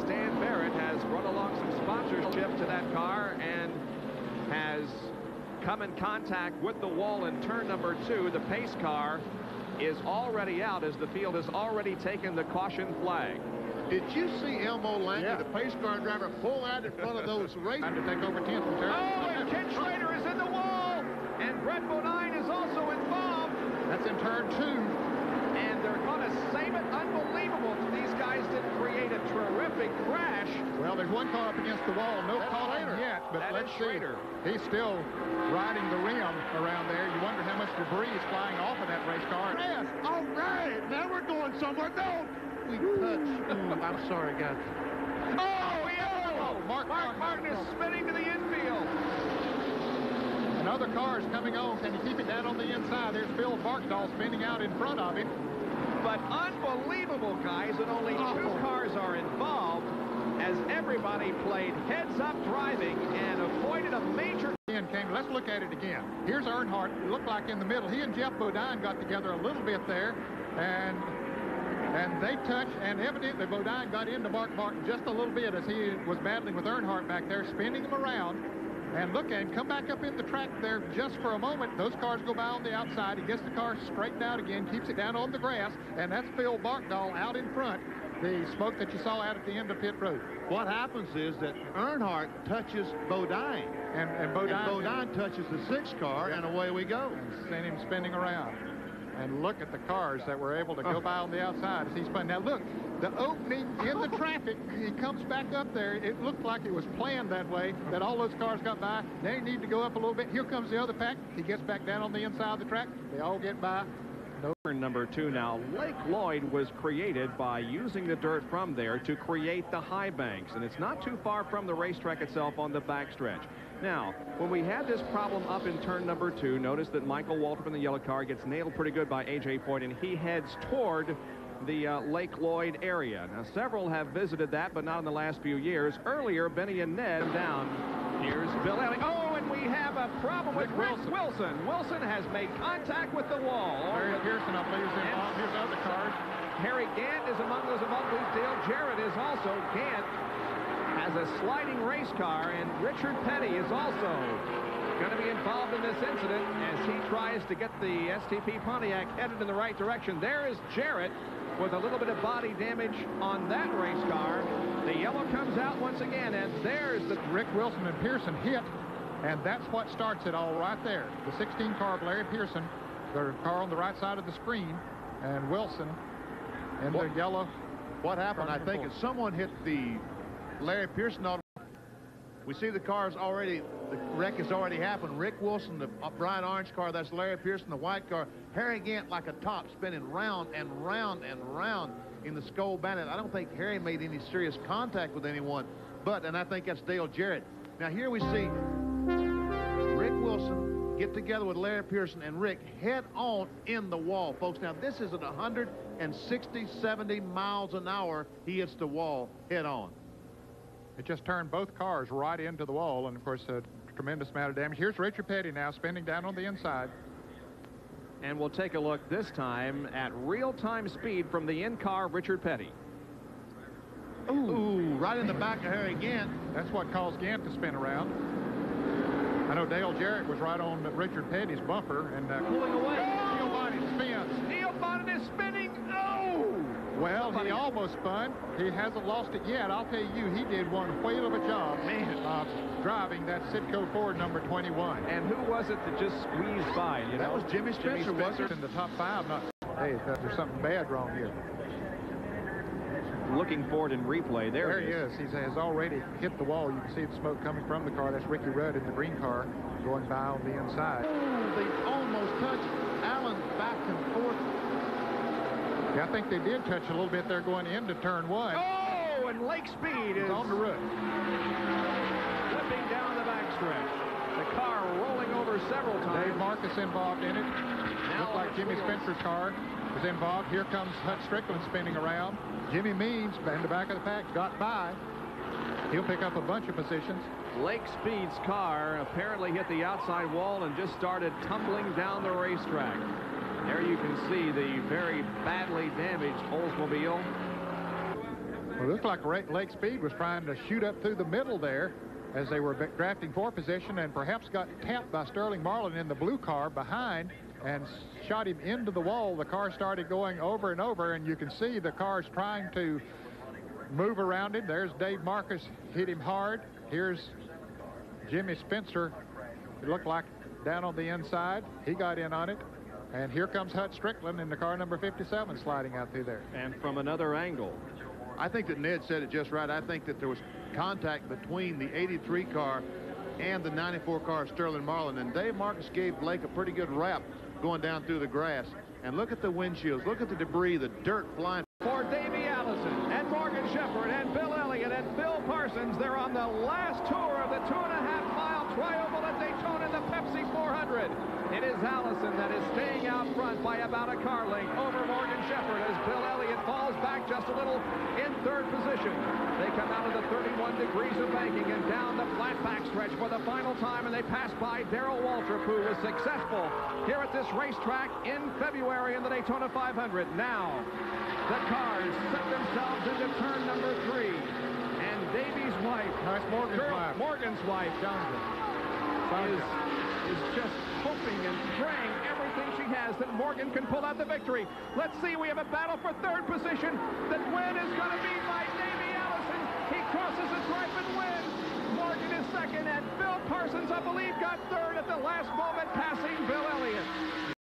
Stan Barrett has brought along some sponsorship to that car and has come in contact with the wall in turn number 2. The pace car is already out as the field has already taken the caution flag. Did you see Elmo Langley, the pace car driver, pull out in front of those racers? Time to take over 10th from Terry. Oh, and Ken Schrader is in the wall, and Brett Bodine is also involved. That's in turn 2. And they're going to save it. Unbelievable. These guys didn't create a terrific crash. Well, there's one car up against the wall. No call yet, but let's see. He's still riding the rim around there. You wonder how much debris is flying off of that race car. Yes, all right. Now we're going somewhere. No, we touched. I'm sorry, guys. Oh, yeah. Mark Martin is spinning to the infield. Another car is coming on. Can he keep it down on the inside? There's Phil Barkdahl spinning out in front of him. But unbelievable, guys, that only 2 cars are involved as everybody played heads-up driving and avoided a major... Let's look at it again. Here's Earnhardt. It looked like in the middle. He and Jeff Bodine got together a little bit there, and they touched, and evidently Bodine got into Mark Martin just a little bit as he was battling with Earnhardt back there, spinning him around. And look at him come back up in the track there just for a moment. Those cars go by on the outside. He gets the car straightened out again, keeps it down on the grass, and that's Phil Barkdahl out in front. The smoke that you saw out at the end of pit road. What happens is that Earnhardt touches Bodine, and Bodine touches the 6 car, and away we go. And send him spinning around. And look at the cars that were able to go by on the outside as he spun. Now look, the opening in the traffic, he comes back up there. It looked like it was planned that way, that all those cars got by. They need to go up a little bit. Here comes the other pack. He gets back down on the inside of the track. They all get by. Number 2 now. Lake Lloyd was created by using the dirt from there to create the high banks, and it's not too far from the racetrack itself on the backstretch. Now, when we had this problem up in turn number 2, notice that Michael Waltrip in the yellow car gets nailed pretty good by A.J. Foyt, and he heads toward the Lake Lloyd area. Now, several have visited that, but not in the last few years. Earlier, Benny and Ned down. Here's Bill Elling. Oh, and we have a problem with Rick Wilson. Wilson has made contact with the wall. Harry Pearson, I believe, is involved. Here's other cars. Harry Gant is among those involved. Dale Jarrett is also. Gant has a sliding race car, and Richard Petty is also going to be involved in this incident as he tries to get the STP Pontiac headed in the right direction. There is Jarrett with a little bit of body damage on that race car. The yellow comes out once again, and there's the... Rick Wilson and Pearson hit, and that's what starts it all right there. The 16 car of Larry Pearson, the car on the right side of the screen, and Wilson in the yellow. What happened, I think, is someone hit the Larry Pearson auto. We see the cars already, the wreck has already happened. Rick Wilson, the bright orange car, that's Larry Pearson, the white car. Harry Gant like a top, spinning round and round and round in the Skull Bandit. I don't think Harry made any serious contact with anyone, and I think that's Dale Jarrett. Now here we see Rick Wilson get together with Larry Pearson and Rick head on in the wall, folks. Now this is at 160, 70 miles an hour. He hits the wall head on. It just turned both cars right into the wall, and of course a tremendous amount of damage. Here's Richard Petty now spinning down on the inside. And we'll take a look this time at real-time speed from the in-car Richard Petty. Ooh, right in the back of Harry Gant. That's what caused Gant to spin around. I know Dale Jarrett was right on Richard Petty's bumper and pulling away. Neil Bonnet spins. Neil Bonnet is spinning. Oh! Well, he almost spun. He hasn't lost it yet. I'll tell you, he did one whale of a job driving that Citgo Ford number 21. And who was it that just squeezed by? That was Jimmy Spencer, wasn't it? In the top 5. Hey, there's something bad wrong here. Looking forward in replay. There he is. He has already hit the wall. You can see the smoke coming from the car. That's Ricky Rudd in the green car going by on the inside. Oh, they almost touched Allen back and forth. Yeah, I think they did touch a little bit there going into turn 1. Oh, and Lake Speed is on the roof. Flipping down the backstretch. The car rolling over several times. Dave Marcus involved in it. Looked like Jimmy Spencer's car was involved. Here comes Hut Strickland spinning around. Jimmy Means in the back of the pack got by. He'll pick up a bunch of positions. Lake Speed's car apparently hit the outside wall and just started tumbling down the racetrack. There you can see the very badly damaged Oldsmobile. Well, it looked like Lake Speed was trying to shoot up through the middle there as they were drafting for position, and perhaps got tapped by Sterling Marlin in the blue car behind and shot him into the wall. The car started going over and over, and you can see the cars trying to move around him. There's Dave Marcus, hit him hard. Here's Jimmy Spencer. It looked like down on the inside. He got in on it. And here comes Hut Strickland in the car number 57 sliding out through there. And from another angle. I think that Ned said it just right. I think that there was contact between the 83 car and the 94 car Sterling Marlin. And Dave Marcus gave Blake a pretty good rap going down through the grass. And look at the windshields. Look at the debris, the dirt flying. For Davey Allison and Morgan Shepherd and Bill Elliott and Bill Parsons, they're on the last tour of the 2.5-mile trioval at Daytona in the Pepsi 400. It is Allison that is staying out front by about a car length over Morgan Shepherd as Bill Elliott falls back just a little in third position. They come out of the 31 degrees of banking and down the flat backstretch for the final time, and they pass by Darrell Waltrip, who was successful here at this racetrack in February in the Daytona 500. Now, the cars set themselves into turn number 3, and Davey's wife, Morgan's wife, is just hoping and praying everything she has that Morgan can pull out the victory. Let's see, we have a battle for third position. The win is going to be by Davey Allison. He crosses the stripe and wins. Morgan is second, and Bill Parsons, I believe, got third at the last moment, passing Bill Elliott.